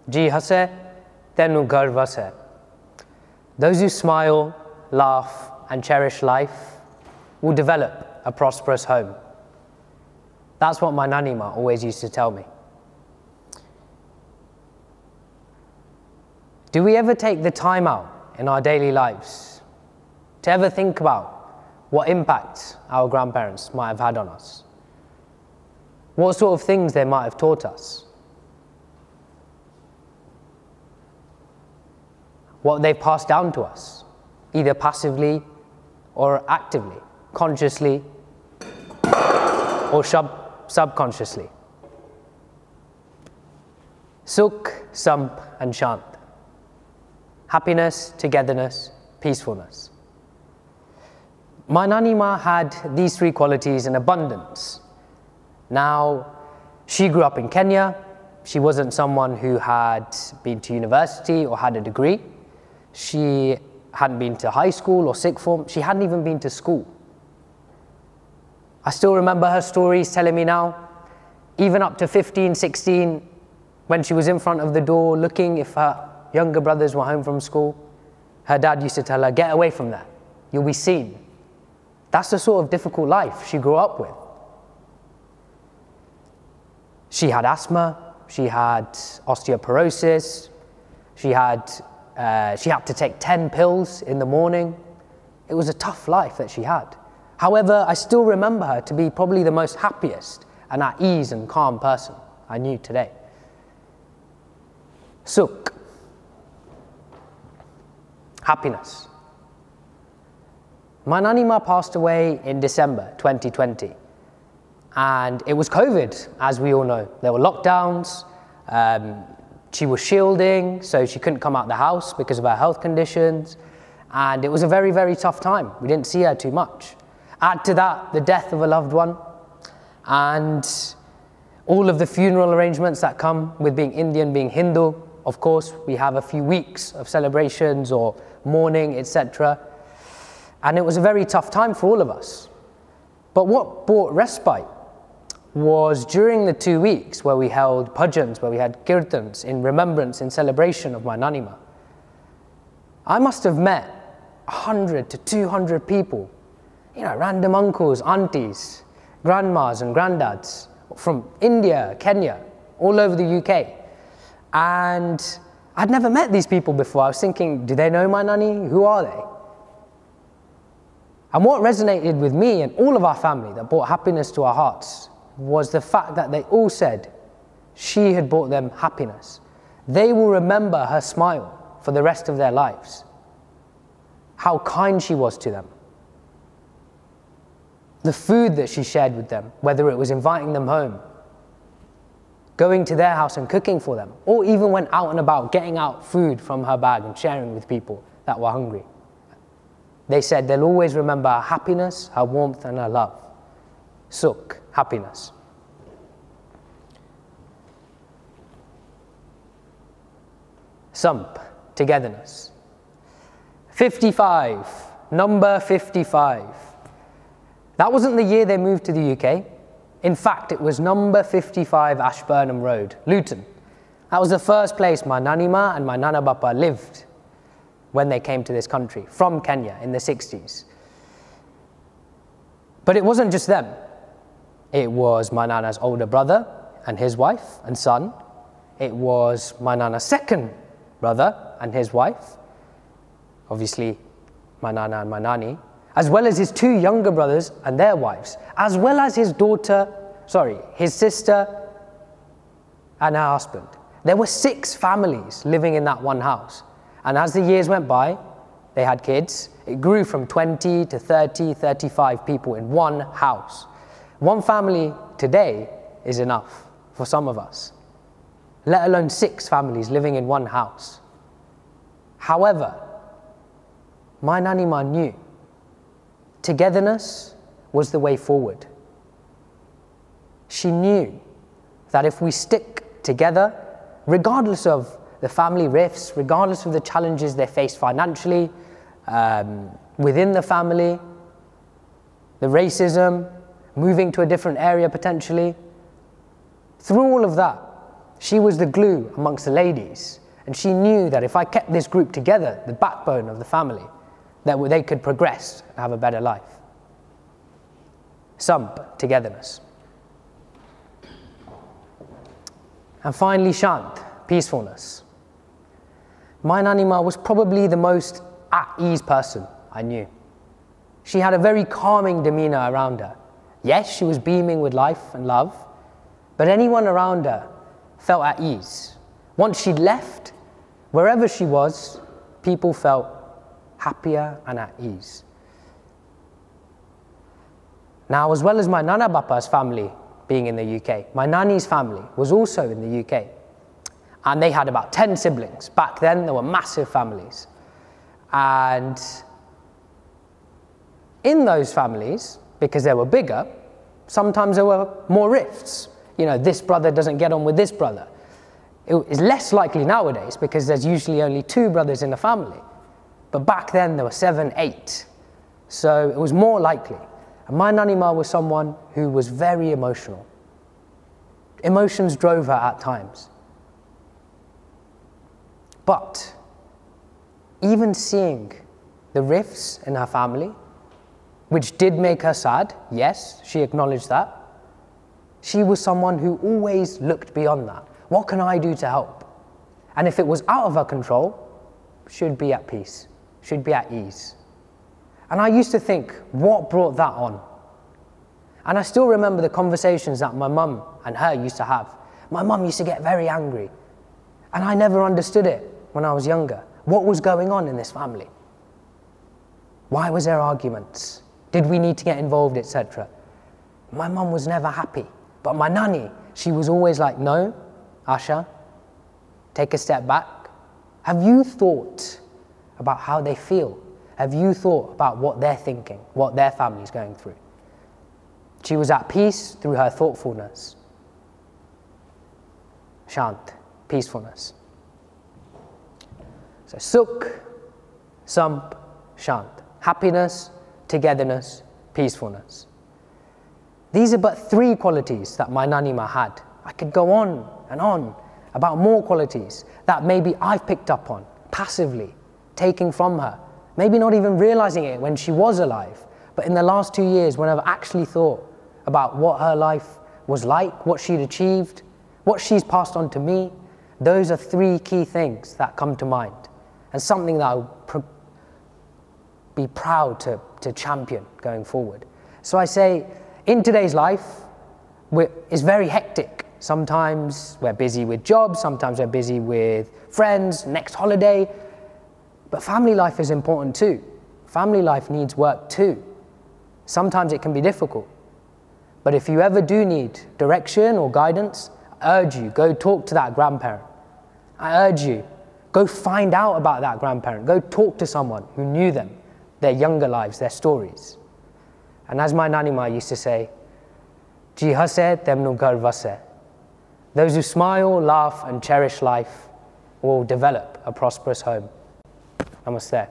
Ji hase, tenu ghar vase. Those who smile, laugh, and cherish life will develop a prosperous home. That's what my Nani Ma always used to tell me. Do we ever take the time out in our daily lives to ever think about what impact our grandparents might have had on us? What sort of things they might have taught us? What they've passed down to us, either passively or actively, consciously or subconsciously. Sukh, Samph and Shaant. Happiness, togetherness, peacefulness. My Nani Ma had these three qualities in abundance. Now, she grew up in Kenya. She wasn't someone who had been to university or had a degree. She hadn't been to high school or sixth form. She hadn't even been to school. I still remember her stories telling me now, even up to 15, 16, when she was in front of the door looking if her younger brothers were home from school, her dad used to tell her, get away from there, you'll be seen. That's the sort of difficult life she grew up with. She had asthma, she had osteoporosis, she had to take 10 pills in the morning. It was a tough life that she had. However, I still remember her to be probably the most happiest and at ease and calm person I knew today. Sukh. Happiness. My Nani Ma passed away in December 2020. And it was COVID, as we all know. There were lockdowns. She was shielding, so she couldn't come out the house because of her health conditions. And it was a very, very tough time. We didn't see her too much. Add to that the death of a loved one and all of the funeral arrangements that come with being Indian, being Hindu. Of course, we have a few weeks of celebrations or mourning, etc. And it was a very tough time for all of us. But what brought respite was during the 2 weeks where we held bhajans, where we had kirtans in remembrance, in celebration of my Nani Ma. I must have met 100 to 200 people, you know, random uncles, aunties, grandmas and granddads from India, Kenya, all over the UK. And I'd never met these people before. I was thinking, do they know my Nani? Who are they? And what resonated with me and all of our family that brought happiness to our hearts was the fact that they all said she had brought them happiness. They will remember her smile for the rest of their lives. How kind she was to them. The food that she shared with them, whether it was inviting them home, going to their house and cooking for them, or even went out and about getting out food from her bag and sharing with people that were hungry. They said they'll always remember her happiness, her warmth and her love. Sukh, happiness. Samph, togetherness. 55, number 55. That wasn't the year they moved to the UK. In fact, it was number 55 Ashburnham Road, Luton. That was the first place my Nani Ma and my Nana Bappa lived when they came to this country from Kenya in the 60s. But it wasn't just them. It was my Nana's older brother and his wife and son. It was my Nana's second brother and his wife. Obviously, my Nana and my Nani. As well as his two younger brothers and their wives. As well as his sister and her husband. There were 6 families living in that one house. And as the years went by, they had kids. It grew from 20 to 30, 35 people in one house. One family today is enough for some of us, let alone 6 families living in one house. However, my Nani Ma knew togetherness was the way forward. She knew that if we stick together, regardless of the family rifts, regardless of the challenges they face financially, within the family, the racism, moving to a different area potentially, through all of that, She was the glue amongst the ladies, and she knew that if I kept this group together, the backbone of the family, that they could progress and have a better life. Samph, togetherness. And finally, Shaant, peacefulness. My Nani Ma was probably the most at ease person I knew. She had a very calming demeanor around her. Yes, she was beaming with life and love, but anyone around her felt at ease. Once she left, wherever she was, people felt happier and at ease. Now, as well as my Nana Bapa's family being in the UK, my Nani's family was also in the UK. And they had about 10 siblings. Back then, there were massive families. And in those families, because they were bigger, sometimes there were more rifts. You know, this brother doesn't get on with this brother. It is less likely nowadays because there's usually only 2 brothers in a family. But back then, there were 7, 8. So it was more likely. And my Nani Ma was someone who was very emotional. Emotions drove her at times. But even seeing the rifts in her family, which did make her sad, yes, she acknowledged that, she was someone who always looked beyond that. What can I do to help? And if it was out of her control, she'd be at peace, she'd be at ease. And I used to think, what brought that on? And I still remember the conversations that my mum and her used to have. My mum used to get very angry, and I never understood it when I was younger. What was going on in this family? Why was there arguments? Did we need to get involved, etc.? My mum was never happy. But my Nani, she was always like, no, Asha, take a step back. Have you thought about how they feel? Have you thought about what they're thinking, what their family's going through? She was at peace through her thoughtfulness. Shaant, peacefulness. So Sukh, Samph, Shaant. Happiness, togetherness, peacefulness. These are but 3 qualities that my Nani Ma had. I could go on and on about more qualities that maybe I've picked up on, passively, taking from her. Maybe not even realizing it when she was alive. But in the last 2 years, when I've actually thought about what her life was like, what she'd achieved, what she's passed on to me, those are 3 key things that come to mind. And something that I'll be proud to champion going forward. So I say, in today's life, it's very hectic. Sometimes we're busy with jobs, sometimes we're busy with friends, next holiday. But family life is important too. Family life needs work too. Sometimes it can be difficult. But if you ever do need direction or guidance, I urge you, go talk to that grandparent. I urge you, go find out about that grandparent. Go talk to someone who knew them, their younger lives, their stories. And as my Nani Ma used to say, "Ji hase temnu ghar vase." Those who smile, laugh and cherish life will develop a prosperous home. Namaste.